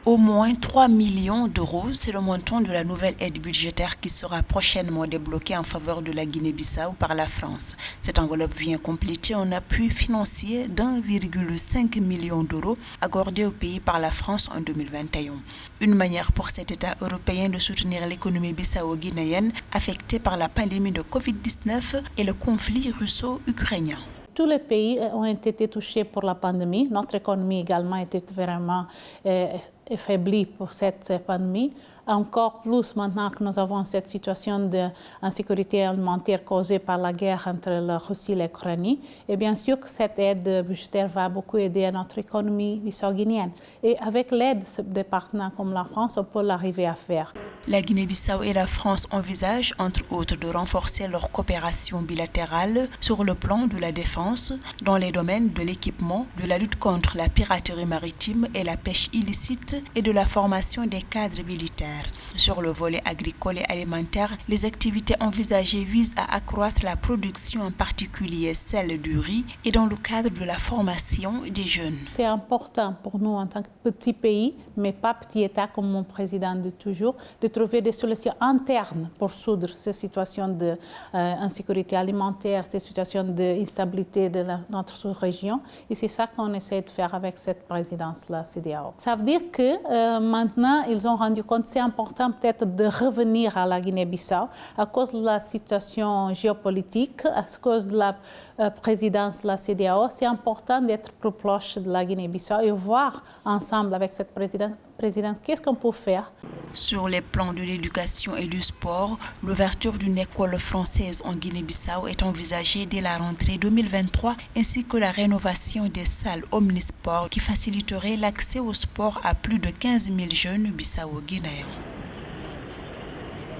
Au moins 3 millions d'euros, c'est le montant de la nouvelle aide budgétaire qui sera prochainement débloquée en faveur de la Guinée-Bissau par la France. Cette enveloppe vient compléter un appui financier d'1,5 million d'euros accordé au pays par la France en 2021. Une manière pour cet État européen de soutenir l'économie bissau-guinéenne affectée par la pandémie de Covid-19 et le conflit russo-ukrainien. Tous les pays ont été touchés par la pandémie. Notre économie également était vraiment affaiblie pour cette pandémie. Encore plus maintenant que nous avons cette situation d'insécurité alimentaire causée par la guerre entre la Russie et l'Ukraine. Et bien sûr que cette aide budgétaire va beaucoup aider à notre économie bissau-guinéenne. Et avec l'aide des partenaires comme la France, on peut l'arriver à faire. La Guinée-Bissau et la France envisagent, entre autres, de renforcer leur coopération bilatérale sur le plan de la défense, dans les domaines de l'équipement, de la lutte contre la piraterie maritime et la pêche illicite et de la formation des cadres militaires. Sur le volet agricole et alimentaire, les activités envisagées visent à accroître la production, en particulier celle du riz, et dans le cadre de la formation des jeunes. C'est important pour nous en tant que petit pays, mais pas petit État comme mon président dit toujours, de trouver des solutions internes pour résoudre ces situations d'insécurité alimentaire, ces situations d'instabilité de notre sous-région. Et c'est ça qu'on essaie de faire avec cette présidence-là, CEDEAO. Ça veut dire que maintenant, ils ont rendu compte que c'est important peut-être de revenir à la Guinée-Bissau à cause de la situation géopolitique, à cause de la présidence de la CEDEAO. C'est important d'être plus proche de la Guinée-Bissau et voir ensemble avec cette présidence qu'est-ce qu'on peut faire. Sur les plans de l'éducation et du sport, l'ouverture d'une école française en Guinée-Bissau est envisagée dès la rentrée 2023, ainsi que la rénovation des salles omnisports qui faciliterait l'accès au sport à plus de 15 000 jeunes bissau-guinéens.